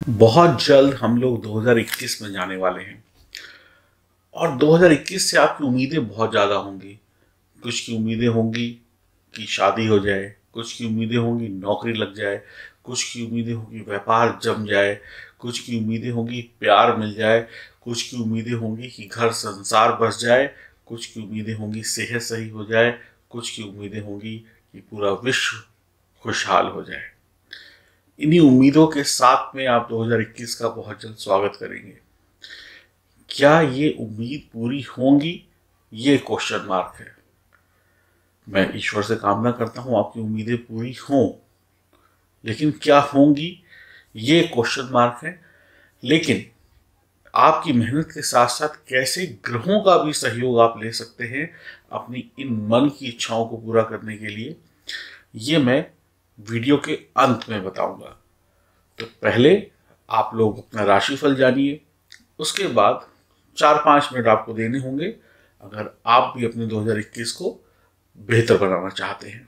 बहुत जल्द हम लोग 2021 में जाने वाले हैं और 2021 से आपकी उम्मीदें बहुत ज़्यादा होंगी। कुछ की उम्मीदें होंगी कि शादी हो जाए, कुछ की उम्मीदें होंगी नौकरी लग जाए, कुछ की उम्मीदें होंगी व्यापार जम जाए, कुछ की उम्मीदें होंगी प्यार मिल जाए, कुछ की उम्मीदें होंगी कि घर संसार बस जाए, कुछ की उम्मीदें होंगी सेहत सही हो जाए, कुछ की उम्मीदें होंगी कि पूरा विश्व खुशहाल हो जाए। इन्हीं उम्मीदों के साथ में आप 2021 का बहुत जल्द स्वागत करेंगे। क्या ये उम्मीद पूरी होंगी? ये क्वेश्चन मार्क है। मैं ईश्वर से कामना करता हूं आपकी उम्मीदें पूरी हों, लेकिन क्या होंगी ये क्वेश्चन मार्क है। लेकिन आपकी मेहनत के साथ साथ कैसे ग्रहों का भी सहयोग आप ले सकते हैं अपनी इन मन की इच्छाओं को पूरा करने के लिए, ये मैं वीडियो के अंत में बताऊंगा। तो पहले आप लोग अपना राशिफल जानिए, उसके बाद 4-5 मिनट आपको देने होंगे अगर आप भी अपने 2021 को बेहतर बनाना चाहते हैं।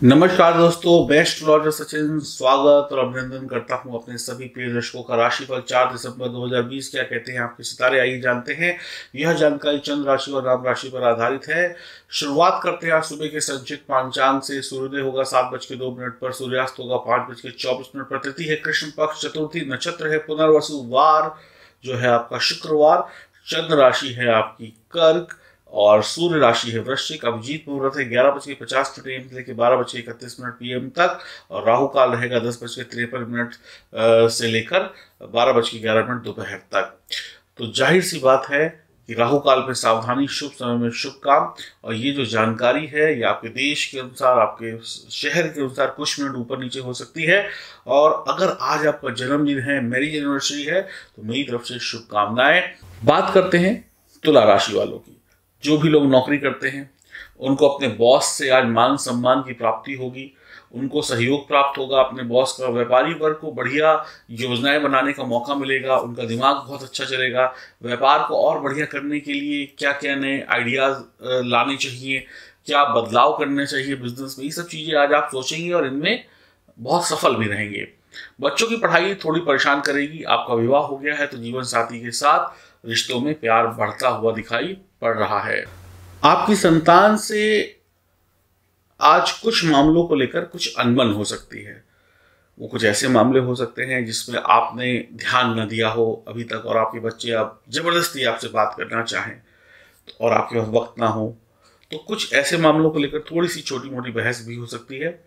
नमस्कार दोस्तों, मैं एस्ट्रोलॉजर सचिन स्वागत और अभिनंदन करता हूं अपने सभी प्रिय दर्शकों का। राशिफल 4 दिसंबर 2020 क्या कहते हैं आपके सितारे, आइए जानते हैं। यह जानकारी चंद्र राशि और नाम राशि पर आधारित है। शुरुआत करते हैं आज सुबह के संचित पांचांग से। सूर्योदय होगा 7:02 पर, सूर्यास्त होगा 5:24 पर, तिथि है कृष्ण पक्ष, चतुर्थी, नक्षत्र है पुनर्वसु, वार जो है आपका शुक्रवार, चंद्र राशि है आपकी कर्क और सूर्य राशि है वृश्चिक। अभिजीत मुहूर्त है 11:50 AM से लेकर 12:31 PM तक और राहु काल रहेगा 10:53 से लेकर 12:11 दोपहर तक। तो जाहिर सी बात है कि राहु काल में सावधानी, शुभ समय में शुभ काम। और ये जो जानकारी है ये आपके देश के अनुसार, आपके शहर के अनुसार कुछ मिनट ऊपर नीचे हो सकती है। और अगर आज आपका जन्मदिन है, मैरिज एनिवर्सरी है, तो मेरी तरफ से शुभकामनाएं। बात करते हैं तुला राशि वालों की। जो भी लोग नौकरी करते हैं उनको अपने बॉस से आज मान सम्मान की प्राप्ति होगी, उनको सहयोग प्राप्त होगा अपने बॉस का। व्यापारी वर्ग को बढ़िया योजनाएं बनाने का मौका मिलेगा, उनका दिमाग बहुत अच्छा चलेगा। व्यापार को और बढ़िया करने के लिए क्या क्या नए आइडियाज लाने चाहिए, क्या बदलाव करने चाहिए बिजनेस में, ये सब चीजें आज आप सोचेंगे और इनमें बहुत सफल भी रहेंगे। बच्चों की पढ़ाई थोड़ी परेशान करेगी। आपका विवाह हो गया है तो जीवन साथी के साथ रिश्तों में प्यार बढ़ता हुआ दिखाई पड़ रहा है। आपकी संतान से आज कुछ मामलों को लेकर कुछ अनबन हो सकती है। वो कुछ ऐसे मामले हो सकते हैं जिसमें आपने ध्यान न दिया हो अभी तक और आपके बच्चे अब जबरदस्ती आपसे बात करना चाहें और आपके पास वक्त ना हो, तो कुछ ऐसे मामलों को लेकर थोड़ी सी छोटी मोटी बहस भी हो सकती है।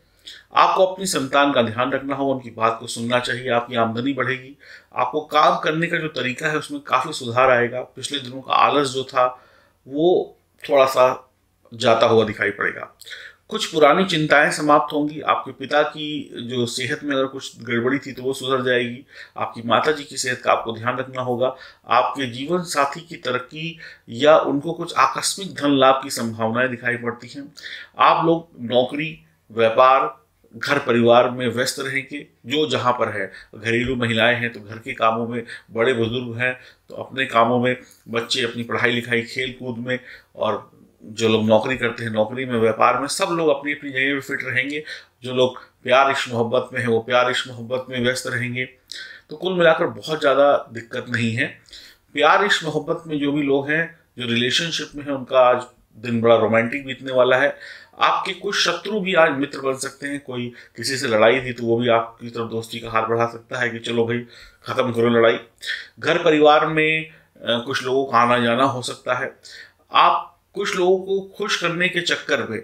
आपको अपनी संतान का ध्यान रखना होगा, उनकी बात को सुनना चाहिए। आपकी आमदनी बढ़ेगी, आपको काम करने का जो तरीका है उसमें काफी सुधार आएगा। पिछले दिनों का आलस जो था वो थोड़ा सा जाता हुआ दिखाई पड़ेगा। कुछ पुरानी चिंताएं समाप्त होंगी। आपके पिता की जो सेहत में अगर कुछ गड़बड़ी थी तो वो सुधर जाएगी। आपकी माता जी की सेहत का आपको ध्यान रखना होगा। आपके जीवन साथी की तरक्की या उनको कुछ आकस्मिक धन लाभ की संभावनाएं दिखाई पड़ती हैं। आप लोग नौकरी, व्यापार, घर परिवार में व्यस्त रहेंगे। जो जहाँ पर है, घरेलू महिलाएं हैं तो घर के कामों में, बड़े बुजुर्ग हैं तो अपने कामों में, बच्चे अपनी पढ़ाई लिखाई खेल कूद में, और जो लोग नौकरी करते हैं नौकरी में, व्यापार में, सब लोग अपनी अपनी जगह पे फिट रहेंगे। जो लोग प्यार इश्क मोहब्बत में है वो प्यार इश्क मोहब्बत में व्यस्त रहेंगे। तो कुल मिलाकर बहुत ज़्यादा दिक्कत नहीं है। प्यार इश्क मोहब्बत में जो भी लोग हैं, जो रिलेशनशिप में है, उनका आज दिन बड़ा रोमांटिक बीतने वाला है। आपके कुछ शत्रु भी आज मित्र बन सकते हैं। कोई किसी से लड़ाई थी तो वो भी आपकी तरफ दोस्ती का हाथ बढ़ा सकता है कि चलो भाई खत्म करो लड़ाई। घर परिवार में कुछ लोगों का आना जाना हो सकता है। आप कुछ लोगों को खुश करने के चक्कर में,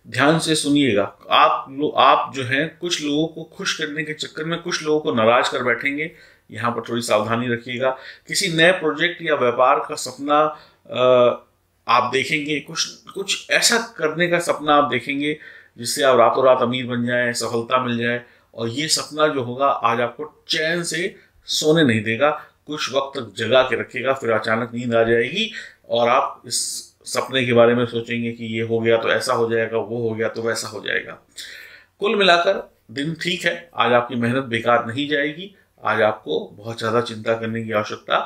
ध्यान से सुनिएगा, आप जो हैं कुछ लोगों को खुश करने के चक्कर में कुछ लोगों को नाराज कर बैठेंगे। यहाँ पर थोड़ी सावधानी रखिएगा। किसी नए प्रोजेक्ट या व्यापार का सपना आप देखेंगे, कुछ कुछ ऐसा करने का सपना आप देखेंगे जिससे आप रातों रात अमीर बन जाएं, सफलता मिल जाए। और ये सपना जो होगा आज आपको चैन से सोने नहीं देगा। कुछ वक्त तक जगा के रखिएगा, फिर अचानक नींद आ जाएगी और आप इस सपने के बारे में सोचेंगे कि ये हो गया तो ऐसा हो जाएगा, वो हो गया तो वैसा हो जाएगा। कुल मिलाकर दिन ठीक है। आज आपकी मेहनत बेकार नहीं जाएगी। आज आपको बहुत ज़्यादा चिंता करने की आवश्यकता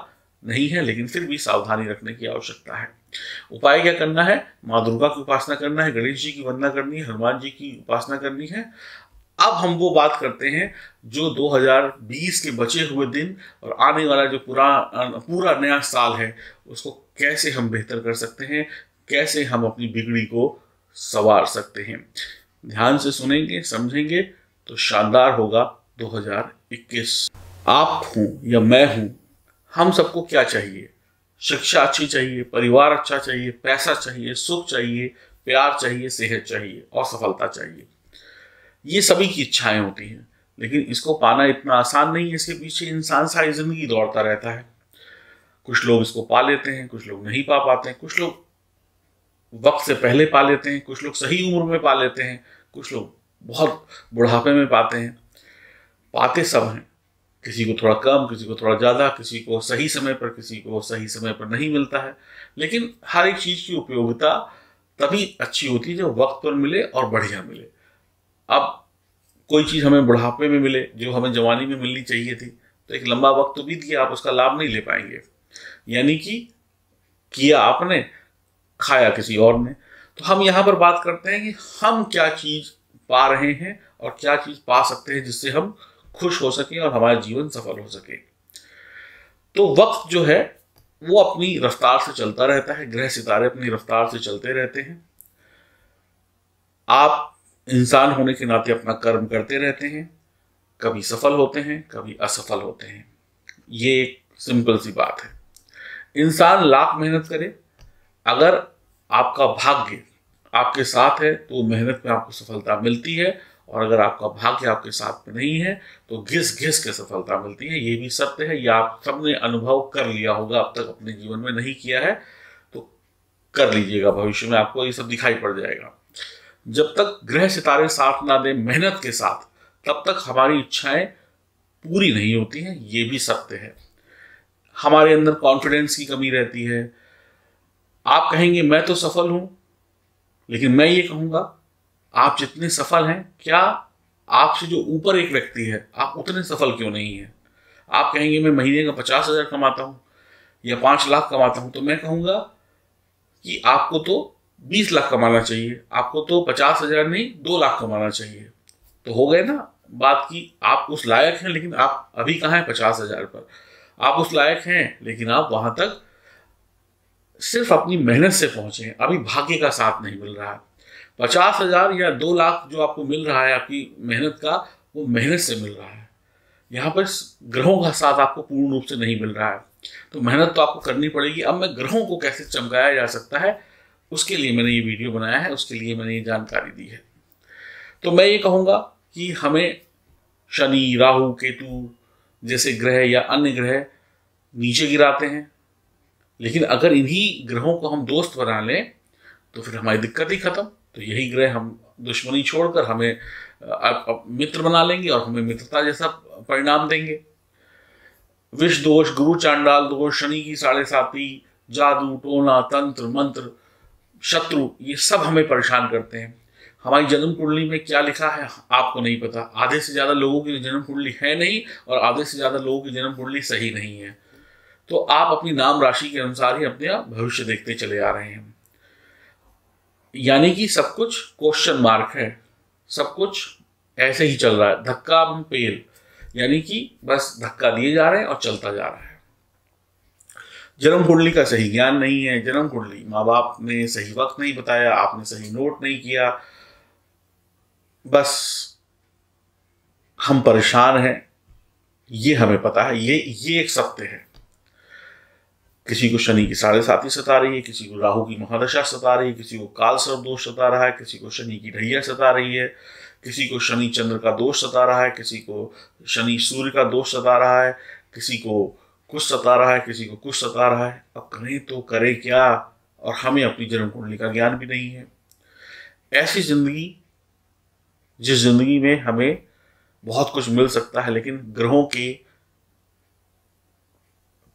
नहीं है, लेकिन फिर भी सावधानी रखने की आवश्यकता है। उपाय क्या करना है? माँ दुर्गा की उपासना करना है, गणेश जी की वंदना करनी है, हनुमान जी की उपासना करनी है। अब हम वो बात करते हैं जो 2020 के बचे हुए दिन और आने वाला जो पूरा नया साल है, उसको कैसे हम बेहतर कर सकते हैं, कैसे हम अपनी बिगड़ी को संवार सकते हैं। ध्यान से सुनेंगे, समझेंगे तो शानदार होगा 2021। आप हूं या मैं हूं, हम सबको क्या चाहिए? शिक्षा अच्छी चाहिए, परिवार अच्छा चाहिए, पैसा चाहिए, सुख चाहिए, प्यार चाहिए, सेहत चाहिए और सफलता चाहिए। ये सभी की इच्छाएं होती हैं, लेकिन इसको पाना इतना आसान नहीं है। इसके पीछे इंसान सारी जिंदगी दौड़ता रहता है। कुछ लोग इसको पा लेते हैं, कुछ लोग नहीं पा पाते हैं, कुछ लोग वक्त से पहले पा लेते हैं, कुछ लोग सही उम्र में पा लेते हैं, कुछ लोग बहुत बुढ़ापे में पाते हैं। पाते सब हैं, किसी को थोड़ा कम, किसी को थोड़ा ज़्यादा, किसी को सही समय पर, किसी को सही समय पर नहीं मिलता है। लेकिन हर एक चीज़ की उपयोगिता तभी अच्छी होती है जब वक्त पर मिले और बढ़िया मिले। अब कोई चीज़ हमें बुढ़ापे में मिले जो हमें जवानी में मिलनी चाहिए थी, तो एक लंबा वक्त तो बीत गया, आप उसका लाभ नहीं ले पाएंगे। यानी कि किया आपने, खाया किसी और ने। तो हम यहाँ पर बात करते हैं कि हम क्या चीज़ पा रहे हैं और क्या चीज़ पा सकते हैं जिससे हम खुश हो सके और हमारा जीवन सफल हो सके। तो वक्त जो है वो अपनी रफ्तार से चलता रहता है, ग्रह सितारे अपनी रफ्तार से चलते रहते हैं। आप इंसान होने के नाते अपना कर्म करते रहते हैं, कभी सफल होते हैं, कभी असफल होते हैं। ये एक सिंपल सी बात है। इंसान लाख मेहनत करे, अगर आपका भाग्य आपके साथ है तो मेहनत में आपको सफलता मिलती है, और अगर आपका भाग्य आपके साथ में नहीं है तो घिस घिस के सफलता मिलती है। ये भी सत्य है, ये आप सबने अनुभव कर लिया होगा, अब तक अपने जीवन में नहीं किया है तो कर लीजिएगा, भविष्य में आपको ये सब दिखाई पड़ जाएगा। जब तक ग्रह सितारे साथ ना दें मेहनत के साथ, तब तक हमारी इच्छाएं पूरी नहीं होती हैं, ये भी सत्य है। हमारे अंदर कॉन्फिडेंस की कमी रहती है। आप कहेंगे मैं तो सफल हूं, लेकिन मैं ये कहूंगा आप जितने सफल हैं, क्या आपसे जो ऊपर एक व्यक्ति है, आप उतने सफल क्यों नहीं हैं? आप कहेंगे मैं महीने का 50,000 कमाता हूं या 5 लाख कमाता हूं, तो मैं कहूंगा कि आपको तो 20 लाख कमाना चाहिए, आपको तो 50,000 नहीं 2 लाख कमाना चाहिए। तो हो गए ना बात की, आप उस लायक हैं, लेकिन आप अभी कहाँ हैं? 50,000 पर। आप उस लायक हैं, लेकिन आप वहां तक सिर्फ अपनी मेहनत से पहुंचे हैं, अभी भाग्य का साथ नहीं मिल रहा है। 50,000 या 2 लाख जो आपको मिल रहा है आपकी मेहनत का, वो मेहनत से मिल रहा है। यहाँ पर ग्रहों का साथ आपको पूर्ण रूप से नहीं मिल रहा है, तो मेहनत तो आपको करनी पड़ेगी। अब मैं ग्रहों को कैसे चमकाया जा सकता है, उसके लिए मैंने ये वीडियो बनाया है, उसके लिए मैंने ये जानकारी दी है। तो मैं ये कहूँगा कि हमें शनि, राहु, केतु जैसे ग्रह या अन्य ग्रह नीचे गिराते हैं, लेकिन अगर इन्हीं ग्रहों को हम दोस्त बना लें तो फिर हमारी दिक्कत ही खत्म। तो यही ग्रह हम दुश्मनी छोड़कर हमें मित्र बना लेंगे और हमें मित्रता जैसा परिणाम देंगे। विष दोष, गुरु चांडाल दोष, शनि की 7.5, जादू टोना, तंत्र मंत्र, शत्रु, ये सब हमें परेशान करते हैं। हमारी जन्म कुंडली में क्या लिखा है आपको नहीं पता। आधे से ज्यादा लोगों की जन्म कुंडली है नहीं, और आधे से ज्यादा लोगों की जन्म कुंडली सही नहीं है। तो आप अपनी नाम राशि के अनुसार ही अपने भविष्य देखते चले आ रहे हैं। यानी कि सब कुछ क्वेश्चन मार्क है, सब कुछ ऐसे ही चल रहा है, धक्का पेल, यानी कि बस धक्का दिए जा रहे हैं और चलता जा रहा है। जन्म कुंडली का सही ज्ञान नहीं है, जन्म कुंडली माँ बाप ने सही वक्त नहीं बताया, आपने सही नोट नहीं किया, बस हम परेशान हैं, ये हमें पता है, ये एक सत्य है। किसी को शनि की 7.5 सता रही है, किसी को राहु की महादशा सता रही है, किसी को काल सर्प दोष सता रहा है, किसी को शनि की ढैया सता रही है, किसी को शनि चंद्र का दोष सता रहा है, किसी को शनि सूर्य का दोष सता रहा है, किसी को कुछ सता रहा है, किसी को कुछ सता रहा है। अब करें तो करें क्या, और हमें अपनी जन्म कुंडली का ज्ञान भी नहीं है। ऐसी जिंदगी, जिस जिंदगी में हमें बहुत कुछ मिल सकता है, लेकिन ग्रहों के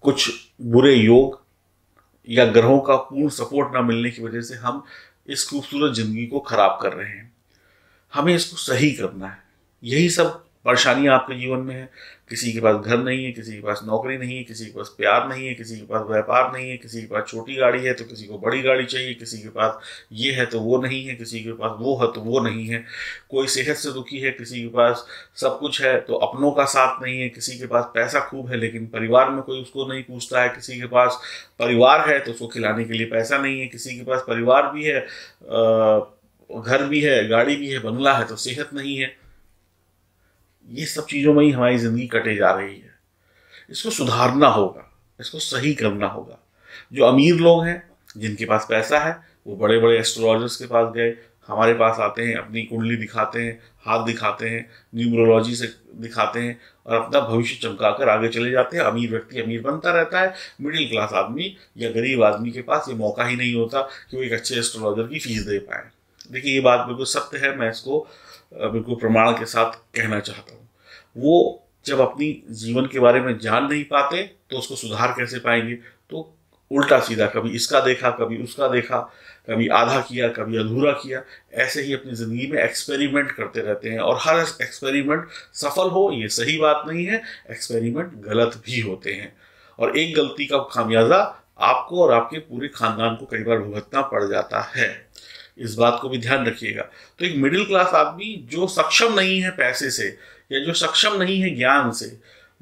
कुछ बुरे योग या ग्रहों का पूर्ण सपोर्ट ना मिलने की वजह से हम इस खूबसूरत जिंदगी को खराब कर रहे हैं। हमें इसको सही करना है, यही सब परेशानियां आपके जीवन में है। किसी के पास घर नहीं है, किसी के पास नौकरी नहीं है, किसी के पास प्यार नहीं है, किसी के पास व्यापार नहीं है, किसी के पास छोटी गाड़ी है तो किसी को बड़ी गाड़ी चाहिए, किसी के पास ये है तो वो नहीं है, किसी के पास वो है तो वो नहीं है। कोई सेहत से दुखी है, किसी के पास सब कुछ है तो अपनों का साथ नहीं है, किसी के पास पैसा खूब है लेकिन परिवार में कोई उसको नहीं पूछता है, किसी के पास परिवार है तो उसको खिलाने के लिए पैसा नहीं है, किसी के पास परिवार भी है, घर भी है, गाड़ी भी है, बंगला है तो सेहत नहीं है। ये सब चीज़ों में ही हमारी ज़िंदगी कटे जा रही है। इसको सुधारना होगा, इसको सही करना होगा। जो अमीर लोग हैं, जिनके पास पैसा है, वो बड़े बड़े एस्ट्रोलॉजर्स के पास गए, हमारे पास आते हैं, अपनी कुंडली दिखाते हैं, हाथ दिखाते हैं, न्यूमरोलॉजी से दिखाते हैं और अपना भविष्य चमकाकर आगे चले जाते हैं। अमीर व्यक्ति अमीर बनता रहता है, मिडिल क्लास आदमी या गरीब आदमी के पास ये मौका ही नहीं होता कि वो एक अच्छे एस्ट्रोलॉजर की फीस दे पाए। देखिए, ये बात बिल्कुल सत्य है, मैं इसको बिल्कुल प्रमाण के साथ कहना चाहता हूँ। वो जब अपनी जीवन के बारे में जान नहीं पाते तो उसको सुधार कैसे पाएंगे? तो उल्टा सीधा कभी इसका देखा, कभी उसका देखा, कभी आधा किया, कभी अधूरा किया, ऐसे ही अपनी ज़िंदगी में एक्सपेरिमेंट करते रहते हैं। और हर एक्सपेरिमेंट सफल हो ये सही बात नहीं है, एक्सपेरिमेंट गलत भी होते हैं और एक गलती का खामियाजा आपको और आपके पूरे खानदान को कई बार भुगतना पड़ जाता है। इस बात को भी ध्यान रखिएगा। तो एक मिडिल क्लास आदमी जो सक्षम नहीं है पैसे से या जो सक्षम नहीं है ज्ञान से,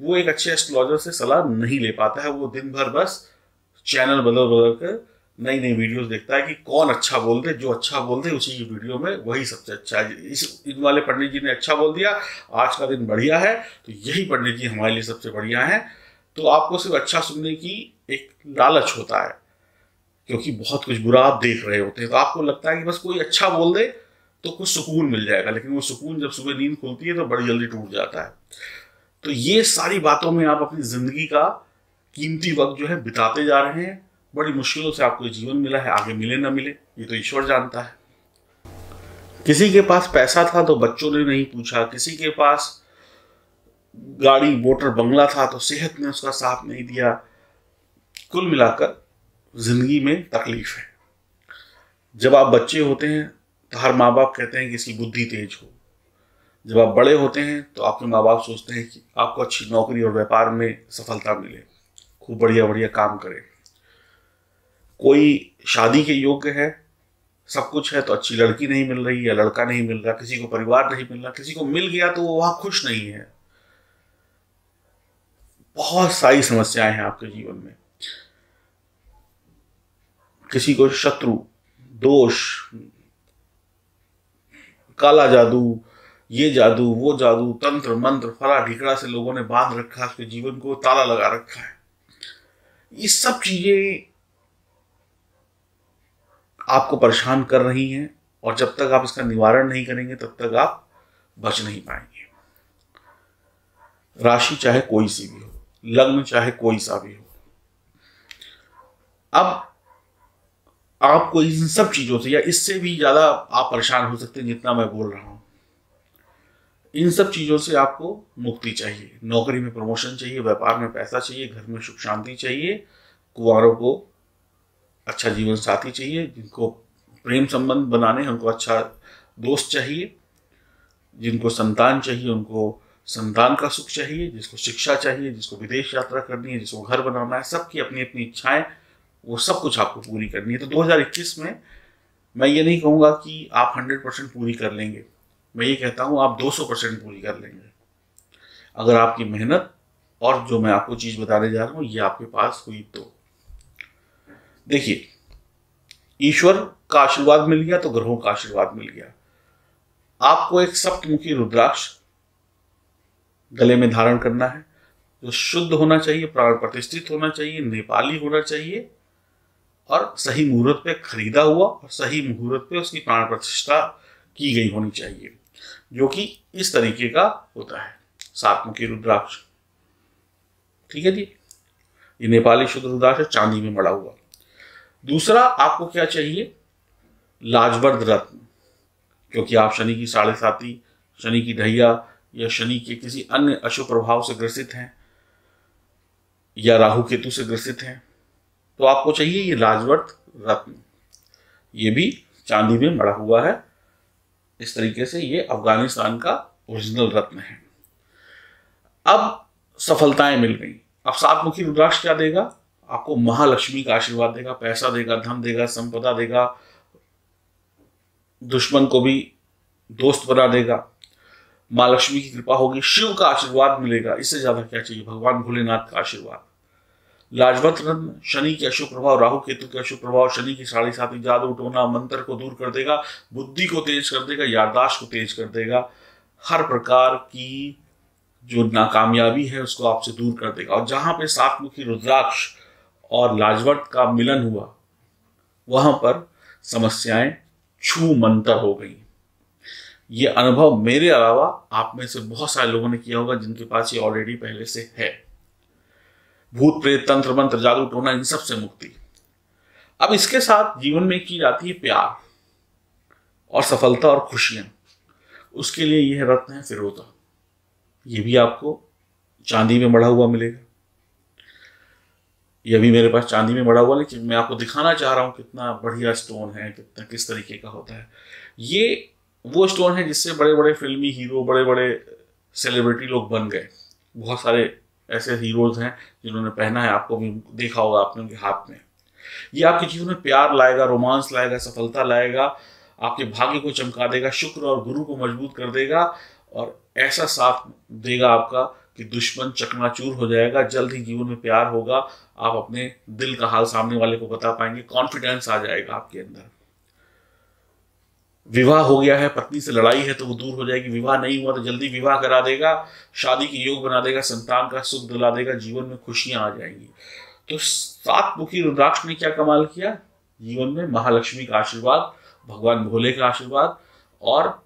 वो एक अच्छे एस्ट्रोलॉजर से सलाह नहीं ले पाता है। वो दिन भर बस चैनल बदल बदल कर नई नई वीडियोस देखता है कि कौन अच्छा बोल दे, जो अच्छा बोल दे उसी की वीडियो में वही सबसे अच्छा है। इन वाले पंडित जी ने अच्छा बोल दिया, आज का दिन बढ़िया है तो यही पंडित जी हमारे लिए सबसे बढ़िया है। तो आपको सिर्फ अच्छा सुनने की एक लालच होता है, क्योंकि बहुत कुछ बुरा आप देख रहे होते हैं। तो आपको लगता है कि बस कोई अच्छा बोल दे तो कुछ सुकून मिल जाएगा, लेकिन वो सुकून जब सुबह नींद खुलती है तो बड़ी जल्दी टूट जाता है। तो ये सारी बातों में आप अपनी जिंदगी का कीमती वक्त जो है बिताते जा रहे हैं। बड़ी मुश्किलों से आपको जीवन मिला है, आगे मिले ना मिले ये तो ईश्वर जानता है। किसी के पास पैसा था तो बच्चों ने नहीं पूछा, किसी के पास गाड़ी मोटर बंगला था तो सेहत ने उसका साथ नहीं दिया। कुल मिलाकर जिंदगी में तकलीफ है। जब आप बच्चे होते हैं तो हर माँ बाप कहते हैं कि इसकी बुद्धि तेज हो। जब आप बड़े होते हैं तो आपके माँ बाप सोचते हैं कि आपको अच्छी नौकरी और व्यापार में सफलता मिले, खूब बढ़िया बढ़िया काम करे। कोई शादी के योग्य है, सब कुछ है तो अच्छी लड़की नहीं मिल रही या लड़का नहीं मिल रहा, किसी को परिवार नहीं मिल रहा, किसी को मिल गया तो वो वहां खुश नहीं है। बहुत सारी समस्याएं हैं आपके जीवन में। किसी को शत्रु, दोष, काला जादू, ये जादू, वो जादू, तंत्र मंत्र, फला ढिकड़ा से लोगों ने बांध रखा है, उसके जीवन को ताला लगा रखा है। ये सब चीजें आपको परेशान कर रही हैं और जब तक आप इसका निवारण नहीं करेंगे तब तक आप बच नहीं पाएंगे। राशि चाहे कोई सी भी हो, लग्न चाहे कोई सा भी हो, अब आपको इन सब चीजों से या इससे भी ज्यादा आप परेशान हो सकते हैं जितना मैं बोल रहा हूं। इन सब चीजों से आपको मुक्ति चाहिए। नौकरी में प्रमोशन चाहिए, व्यापार में पैसा चाहिए, घर में सुख शांति चाहिए, कुंवारों को अच्छा जीवन साथी चाहिए, जिनको प्रेम संबंध बनाने हैं उनको अच्छा दोस्त चाहिए, जिनको संतान चाहिए उनको संतान का सुख चाहिए, जिसको शिक्षा चाहिए, जिसको विदेश यात्रा करनी है, जिसको घर बनाना है, सबकी अपनी अपनी इच्छाएं, वो सब कुछ आपको पूरी करनी है। तो 2021 में मैं ये नहीं कहूँगा कि आप 100% पूरी कर लेंगे, मैं ये कहता हूँ आप 200% पूरी कर लेंगे, अगर आपकी मेहनत और जो मैं आपको चीज़ बताने जा रहा हूँ ये आपके पास हुई तो। देखिए, ईश्वर का आशीर्वाद मिल गया तो ग्रहों का आशीर्वाद मिल गया। आपको एक सप्तमुखी रुद्राक्ष गले में धारण करना है, जो शुद्ध होना चाहिए, प्राण प्रतिष्ठित होना चाहिए, नेपाली होना चाहिए और सही मुहूर्त पे खरीदा हुआ और सही मुहूर्त पे उसकी प्राण प्रतिष्ठा की गई होनी चाहिए, जो कि इस तरीके का होता है, सातमुखी रुद्राक्ष। ठीक है जी, ये नेपाली शुद्ध रुद्राक्ष है, चांदी में मड़ा हुआ। दूसरा आपको क्या चाहिए? लाजवर्द रत्न, क्योंकि आप शनि की 7.5, शनि की ढैया या शनि के किसी अन्य अशुभ प्रभाव से ग्रसित हैं या राहु केतु से ग्रसित हैं, तो आपको चाहिए ये लाजवर्द रत्न। ये भी चांदी में मड़ा हुआ है, इस तरीके से ये अफगानिस्तान का ओरिजिनल रत्न है। अब सफलताएं मिल गई। अब सातमुखी रुद्राक्ष क्या देगा? आपको महालक्ष्मी का आशीर्वाद देगा, पैसा देगा, धन देगा, संपदा देगा, दुश्मन को भी दोस्त बना देगा, माँ लक्ष्मी की कृपा होगी, शिव का आशीर्वाद मिलेगा। इससे ज्यादा क्या चाहिए? भगवान भोलेनाथ का आशीर्वाद। लाजवंत रत्न शनि के अशुभ प्रभाव, राहु केतु के अशुभ प्रभाव, शनि की 7.5 जादू टोना मंत्र को दूर कर देगा, बुद्धि को तेज कर देगा, याददाश्त को तेज कर देगा, हर प्रकार की जो नाकामयाबी है उसको आपसे दूर कर देगा। और जहां पे सातमुखी रुद्राक्ष और लाजवंत का मिलन हुआ वहां पर समस्याएं छू मंतर हो गई। ये अनुभव मेरे अलावा आप में से बहुत सारे लोगों ने किया होगा जिनके पास ये ऑलरेडी पहले से है। भूत प्रेत तंत्र मंत्र जादू टोना इन सब से मुक्ति। अब इसके साथ जीवन में की जाती है प्यार और सफलता और खुशियां। उसके लिए यह रत्न है फिरोजा। ये भी आपको चांदी में मढ़ा हुआ मिलेगा। ये भी मेरे पास चांदी में मढ़ा हुआ, लेकिन मैं आपको दिखाना चाह रहा हूं कितना बढ़िया स्टोन है, कितना किस तरीके का होता है। ये वो स्टोन है जिससे बड़े बड़े फिल्मी हीरो, बड़े बड़े सेलिब्रिटी लोग बन गए। बहुत सारे ऐसे हीरोज हैं जिन्होंने पहना है, आपको भी देखा होगा आपने उनके हाथ में। ये आपके जीवन में प्यार लाएगा, रोमांस लाएगा, सफलता लाएगा, आपके भाग्य को चमका देगा, शुक्र और गुरु को मजबूत कर देगा और ऐसा साथ देगा आपका कि दुश्मन चकनाचूर हो जाएगा। जल्द ही जीवन में प्यार होगा, आप अपने दिल का हाल सामने वाले को बता पाएंगे, कॉन्फिडेंस आ जाएगा आपके अंदर। विवाह हो गया है, पत्नी से लड़ाई है तो वो दूर हो जाएगी, विवाह नहीं हुआ तो जल्दी विवाह करा देगा, शादी की योग बना देगा, संतान का सुख दिला देगा, जीवन में खुशियां आ जाएंगी। तो सातमुखी रुद्राक्ष ने क्या कमाल किया? जीवन में महालक्ष्मी का आशीर्वाद, भगवान भोले का आशीर्वाद और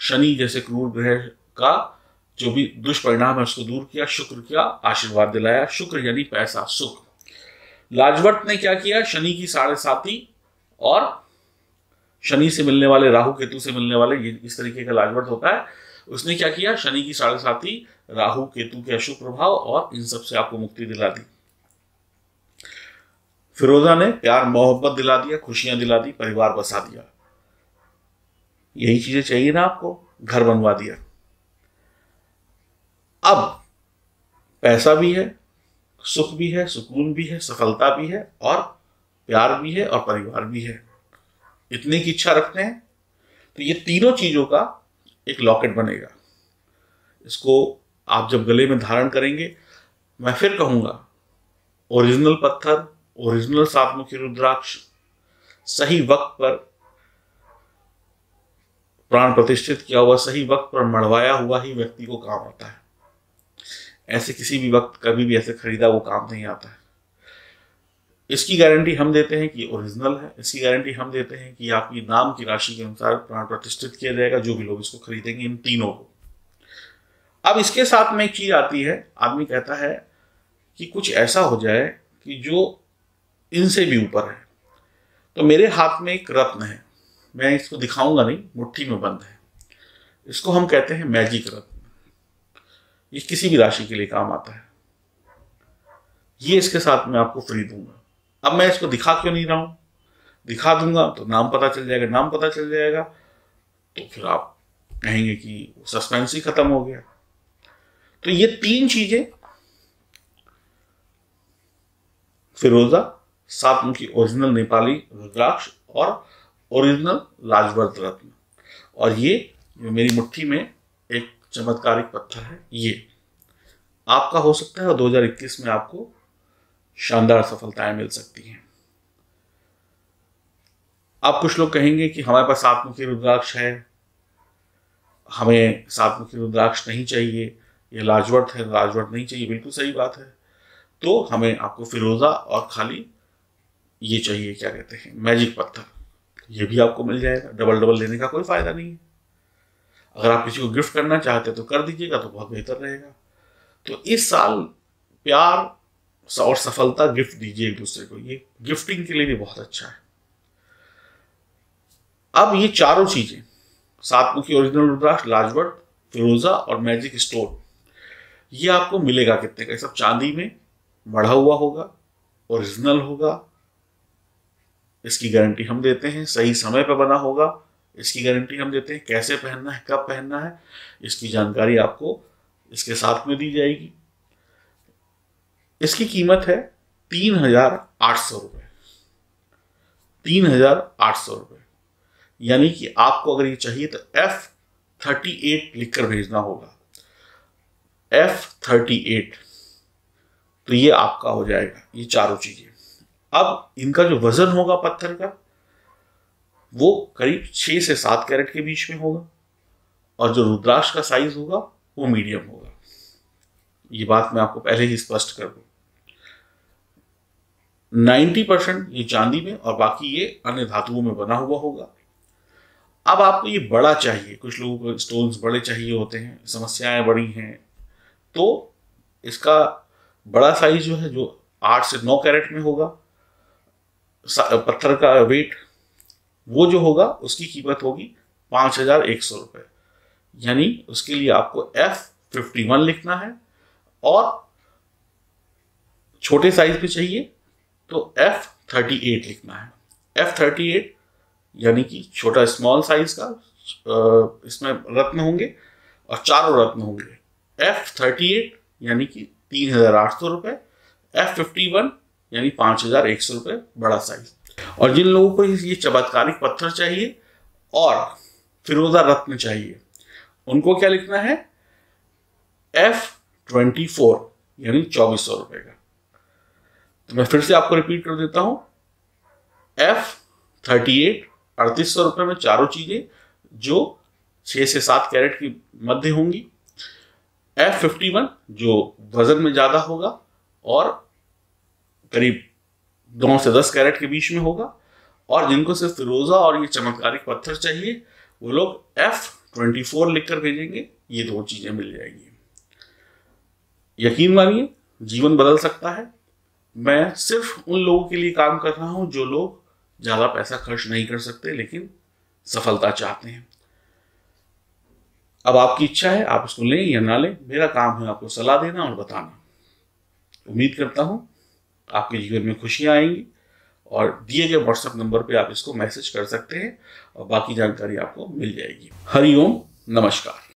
शनि जैसे क्रूर ग्रह का जो भी दुष्परिणाम है उसको दूर किया, शुक्र का आशीर्वाद दिलाया। शुक्र यानी पैसा, सुख। लाजवंत ने क्या किया? शनि की 7.5 और शनि से मिलने वाले, राहु केतु से मिलने वाले, ये इस तरीके का लाजवंत होता है। उसने क्या किया? शनि की 7.5, राहु केतु के अशुभ प्रभाव और इन सब से आपको मुक्ति दिला दी। फिरोजा ने प्यार मोहब्बत दिला दिया, खुशियां दिला दी, परिवार बसा दिया। यही चीजें चाहिए ना आपको? घर बनवा दिया। अब पैसा भी है, सुख भी है, सुकून भी है, सफलता भी है और प्यार भी है और परिवार भी है। इतने की इच्छा रखते हैं तो ये तीनों चीजों का एक लॉकेट बनेगा। इसको आप जब गले में धारण करेंगे, मैं फिर कहूंगा, ओरिजिनल पत्थर, ओरिजिनल सातमुखी रुद्राक्ष सही वक्त पर प्राण प्रतिष्ठित किया हुआ, सही वक्त पर मढ़वाया हुआ ही व्यक्ति को काम आता है। ऐसे किसी भी वक्त कभी भी ऐसे खरीदा वो काम नहीं आता है। इसकी गारंटी हम देते हैं कि ओरिजिनल है। इसकी गारंटी हम देते हैं कि आपकी नाम की राशि के अनुसार प्राण प्रतिष्ठित किया जाएगा जो भी लोग इसको खरीदेंगे, इन तीनों को। अब इसके साथ में एक चीज आती है, आदमी कहता है कि कुछ ऐसा हो जाए कि जो इनसे भी ऊपर है। तो मेरे हाथ में एक रत्न है, मैं इसको दिखाऊंगा नहीं, मुट्ठी में बंद है। इसको हम कहते हैं मैजिक रत्न। ये किसी भी राशि के लिए काम आता है। ये इसके साथ मैं आपको फ्री दूंगा। अब मैं इसको दिखा क्यों नहीं रहा हूं? दिखा दूंगा तो नाम पता चल जाएगा, नाम पता चल जाएगा तो फिर आप कहेंगे कि सस्पेंस ही खत्म हो गया। तो ये तीन चीजें, फिरोजा, सातमुखी ओरिजिनल नेपाली रुद्राक्ष और ओरिजिनल लाजवंत रत्न, और ये जो मेरी मुट्ठी में एक चमत्कारिक पत्थर है, ये आपका हो सकता है और 2021 में आपको शानदार सफलताएं मिल सकती हैं। अब कुछ लोग कहेंगे कि हमारे पास सातमुखी रुद्राक्ष है, हमें सातमुखी रुद्राक्ष नहीं चाहिए, ये लाजवंत है, लाजवंत नहीं चाहिए। बिल्कुल सही बात है। तो हमें आपको फिरोजा और खाली ये चाहिए, क्या कहते हैं, मैजिक पत्थर, ये भी आपको मिल जाएगा। डबल डबल लेने का कोई फायदा नहीं है। अगर आप किसी को गिफ्ट करना चाहते हैं तो कर दीजिएगा, तो बहुत बेहतर रहेगा। तो इस साल प्यार और सफलता गिफ्ट दीजिए एक दूसरे को, ये गिफ्टिंग के लिए भी बहुत अच्छा है। अब ये चारों चीजें, सातमुखी ओरिजिनल रुद्राक्ष, लाजवंत, फिरोजा और मैजिक स्टोन, ये आपको मिलेगा कितने का? सब चांदी में मढ़ा हुआ होगा, ओरिजिनल होगा, इसकी गारंटी हम देते हैं। सही समय पर बना होगा, इसकी गारंटी हम देते हैं। कैसे पहनना है, कब पहनना है, इसकी जानकारी आपको इसके साथ में दी जाएगी। इसकी कीमत है 3,800 रुपये। 3,800 रुपये, यानी कि आपको अगर ये चाहिए तो F38 लिखकर भेजना होगा। F38, तो ये आपका हो जाएगा, ये चारों चीजें। अब इनका जो वजन होगा पत्थर का, वो करीब 6 से 7 कैरेट के बीच में होगा, और जो रुद्राक्ष का साइज होगा वो मीडियम होगा। ये बात मैं आपको पहले ही स्पष्ट कर दूं। 90% ये चांदी में और बाकी ये अन्य धातुओं में बना हुआ होगा। अब आपको ये बड़ा चाहिए, कुछ लोगों को स्टोन्स बड़े चाहिए होते हैं, समस्याएं बड़ी हैं, तो इसका बड़ा साइज जो है, जो 8 से 9 कैरेट में होगा, पत्थर का वेट, वो जो होगा उसकी कीमत होगी 5,100 रुपये। यानी उसके लिए आपको F51 लिखना है, और छोटे साइज पे चाहिए तो F38 लिखना है। F38 यानी कि छोटा स्मॉल साइज का, इसमें रत्न होंगे और चारों रत्न होंगे। F38 यानी कि 3,800 रुपये, F51 यानी 5,100 रुपये बड़ा साइज। और जिन लोगों को ये चमत्कारिक पत्थर चाहिए और फिरोजा रत्न चाहिए, उनको क्या लिखना है? F24 यानी 2,400 रुपये का। तो मैं फिर से आपको रिपीट कर देता हूं। F38 3,800 रुपये में चारों चीजें, जो 6 से 7 कैरेट की मध्य होंगी। F51 जो वजन में ज्यादा होगा और करीब 9 से 10 कैरेट के बीच में होगा। और जिनको सिर्फ फिरोजा और ये चमत्कारिक पत्थर चाहिए, वो लोग F24 लिखकर भेजेंगे, ये 2 चीजें मिल जाएंगी। यकीन मानिए, जीवन बदल सकता है। मैं सिर्फ उन लोगों के लिए काम कर रहा हूं जो लोग ज्यादा पैसा खर्च नहीं कर सकते लेकिन सफलता चाहते हैं। अब आपकी इच्छा है, आप उसको लें या ना लें, मेरा काम है आपको सलाह देना और बताना। उम्मीद करता हूं आपके जीवन में खुशियां आएंगी, और दिए गए व्हाट्सएप नंबर पे आप इसको मैसेज कर सकते हैं और बाकी जानकारी आपको मिल जाएगी। हरिओम, नमस्कार।